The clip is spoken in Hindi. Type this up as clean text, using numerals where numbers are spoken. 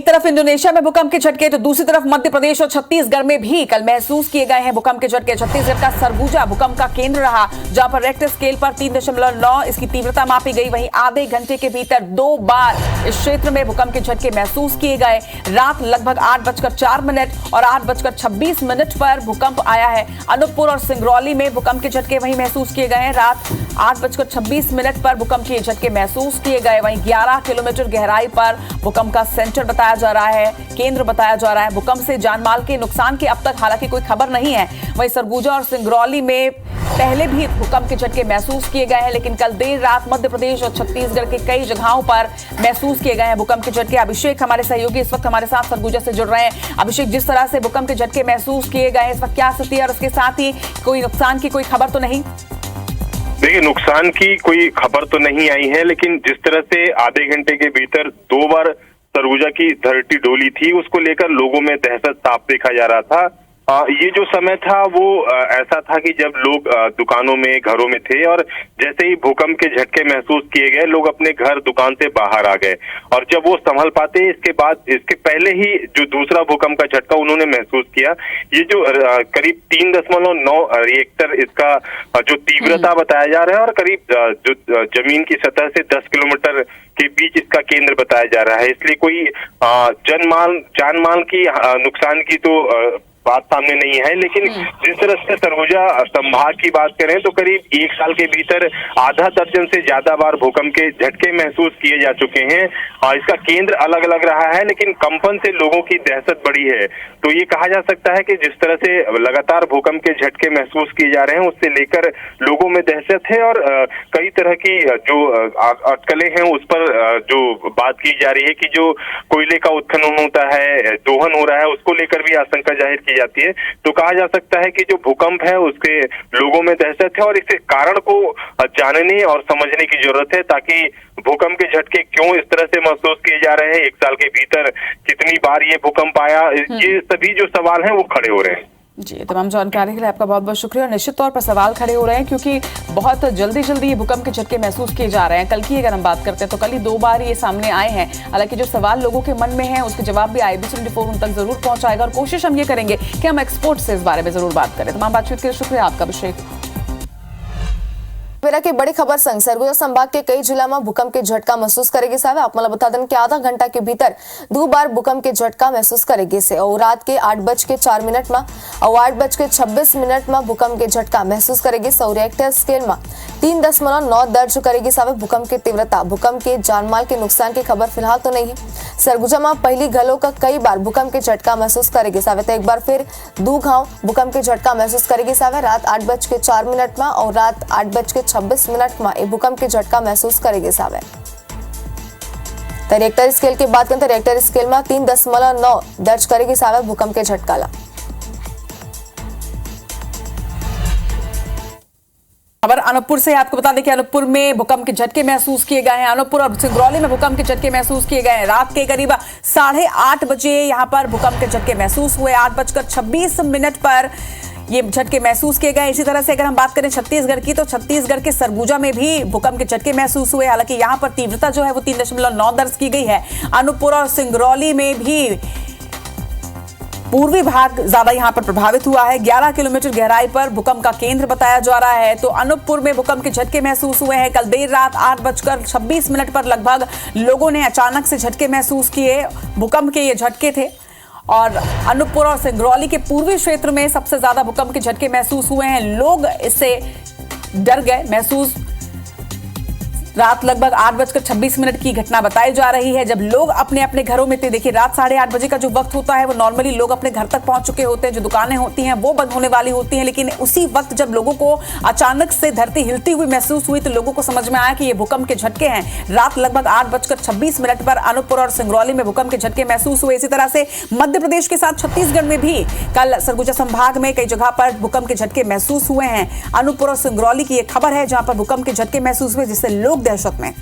तरफ इंडोनेशिया में भूकंप के झटके तो दूसरी तरफ मध्य प्रदेश और छत्तीसगढ़ में भी कल महसूस किए गए हैं भूकंप के झटके। छत्तीसगढ़ का सरगुजा भूकंप का केंद्र रहा, जहां पर रेक्टर स्केल पर 3.9 इसकी तीव्रता मापी गई। वहीं आधे घंटे के भीतर 2 बार इस क्षेत्र में भूकंप के झटके महसूस किए गए। रात लगभग 8:04 और 8:26 पर भूकंप आया है। अनूपपुर और सिंगरौली में भूकंप के झटके वहीं महसूस किए गए हैं। रात 8:26 पर भूकंप के झटके महसूस किए गए। वहीं 11 किलोमीटर गहराई पर भूकंप का सेंटर बताया जा रहा है, केंद्र बताया जा रहा है। भूकंप से जानमाल के नुकसान की अब तक हालांकि कोई खबर नहीं है। वहीं सरगुजा और सिंगरौली में पहले भी भूकंप के झटके महसूस किए गए हैं, लेकिन कल देर रात मध्य प्रदेश और छत्तीसगढ़ के कई जगहों पर महसूस किए गए हैं भूकंप के झटके। अभिषेक हमारे सहयोगी इस वक्त हमारे साथ सरगुजा से जुड़ रहे हैं। अभिषेक, जिस तरह से भूकंप के झटके महसूस किए गए इस वक्त क्या स्थिति है और उसके साथ ही कोई नुकसान की कोई खबर तो नहीं? देखिए, नुकसान की कोई खबर तो नहीं आई है, लेकिन जिस तरह से आधे घंटे के भीतर 2 बार सरगुजा की धरती डोली थी, उसको लेकर लोगों में दहशत साफ देखा जा रहा था। ये जो समय था वो ऐसा था कि जब लोग दुकानों में, घरों में थे और जैसे ही भूकंप के झटके महसूस किए गए, लोग अपने घर, दुकान से बाहर आ गए। और जब वो संभल पाते, इसके पहले ही जो दूसरा भूकंप का झटका उन्होंने महसूस किया। ये जो करीब 3.9 रिएक्टर इसका जो तीव्रता बताया जा रहा है और करीब जो जमीन की सतह से 10 किलोमीटर के बीच इसका केंद्र बताया जा रहा है। इसलिए कोई जान माल की नुकसान की तो बात सामने नहीं है, लेकिन जिस तरह से सरगुजा संभाग की बात करें तो करीब 1 साल के भीतर आधा दर्जन से ज्यादा बार भूकंप के झटके महसूस किए जा चुके हैं। इसका केंद्र अलग अलग रहा है, लेकिन कंपन से लोगों की दहशत बढ़ी है। तो ये कहा जा सकता है कि जिस तरह से लगातार भूकंप के झटके महसूस किए जा रहे हैं, उससे लेकर लोगों में दहशत है और कई तरह की जो अटकलें हैं उस पर जो बात की जा रही है कि जो कोयले का उत्खनन होता है, दोहन हो रहा है, उसको लेकर भी आशंका जाहिर की जाती है। तो कहा जा सकता है कि जो भूकंप है उसके लोगों में दहशत है और इसके कारण को जानने और समझने की जरूरत है, ताकि भूकंप के झटके क्यों इस तरह से महसूस किए जा रहे हैं, 1 साल के भीतर कितनी बार ये भूकंप आया, ये सभी जो सवाल हैं वो खड़े हो रहे हैं। जी, तमाम जानकारी के लिए आपका बहुत बहुत शुक्रिया। निश्चित तौर पर सवाल खड़े हो रहे हैं क्योंकि बहुत जल्दी ये भूकंप के झटके महसूस किए जा रहे हैं। कल की अगर हम बात करते हैं तो कल ही 2 बार ये सामने आए हैं। हालांकि जो सवाल लोगों के मन में है उसके जवाब भी IBC 24 उन तक जरूर पहुंचाएगा और कोशिश हम ये करेंगे कि हम एक्सपर्ट से इस बारे में जरूर बात करें। तमाम बातचीत के लिए शुक्रिया आपका अभिषेक। की बड़ी खबर संग सरगुजा संभाग के कई जिला में भूकंप के झटका महसूस करेगी साहब। आप मतलब बता दें कि आधा घंटा के भीतर 2 बार भूकंप के झटका महसूस करेगी से और रात के 8:04 में और 8:26 में भूकंप के झटका महसूस करेगी। सौ रिएक्टर स्केल में 3.9 दर्ज करेगी साहब भूकंप की तीव्रता। भूकंप के जानमाल के नुकसान की खबर फिलहाल तो नहीं है। सरगुजा में पहली घलों का कई बार भूकंप के झटका महसूस करेगी साहब। तो एक बार फिर 2 घाव भूकंप के झटका महसूस करेगी साहब। रात 8:04 में और रात 8:26 में भूकंप के झटका महसूस करेगी साहब। तो रिएक्टर स्केल की बात करें तो रिएक्टर स्केल में 3.9 दर्ज करेगी साहब भूकंप के झटका ला। खबर अनूपपुर से आपको बता दें कि अनूपपुर में भूकंप के झटके महसूस किए गए हैं। अनूपपुर और सिंगरौली में भूकंप के झटके महसूस किए गए हैं। रात के करीब 8:30 बजे यहां पर भूकंप के झटके महसूस हुए। 8:26 पर ये झटके महसूस किए गए। इसी तरह से अगर हम बात करें छत्तीसगढ़ की तो छत्तीसगढ़ के सरगुजा में भी भूकंप के झटके महसूस हुए। हालांकि यहां पर तीव्रता जो है वो 3.9 दर्ज की गई है। अनूपपुर और सिंगरौली में भी पूर्वी भाग ज्यादा यहां पर प्रभावित हुआ है। 11 किलोमीटर गहराई पर भूकंप का केंद्र बताया जा रहा है। तो अनूपपुर में भूकंप के झटके महसूस हुए हैं। कल देर रात 8:26 पर लगभग लोगों ने अचानक से झटके महसूस किए। भूकंप के ये झटके थे और अनूपपुर और सिंगरौली के पूर्वी क्षेत्र में सबसे ज्यादा भूकंप के झटके महसूस हुए हैं। लोग इससे डर गए। महसूस रात लगभग 8:26 की घटना बताई जा रही है, जब लोग अपने अपने घरों में थे। देखिए, रात 8:30 बजे का जो वक्त होता है वो नॉर्मली लोग अपने घर तक पहुंच चुके होते हैं। जो दुकानें होती हैं वो बंद होने वाली होती हैं, लेकिन उसी वक्त जब लोगों को अचानक से धरती हिलती हुई महसूस हुई तो लोगों को समझ में आया कि ये भूकंप के झटके हैं। रात लगभग 8:26 पर अनूपपुर और सिंगरौली में भूकंप के झटके महसूस हुए। इसी तरह से मध्य प्रदेश के साथ छत्तीसगढ़ में भी कल सरगुजा संभाग में कई जगह पर भूकंप के झटके महसूस हुए हैं। अनूपपुर और सिंगरौली की एक खबर है जहां पर भूकंप के झटके महसूस हुए, जिससे लोग दहशत में।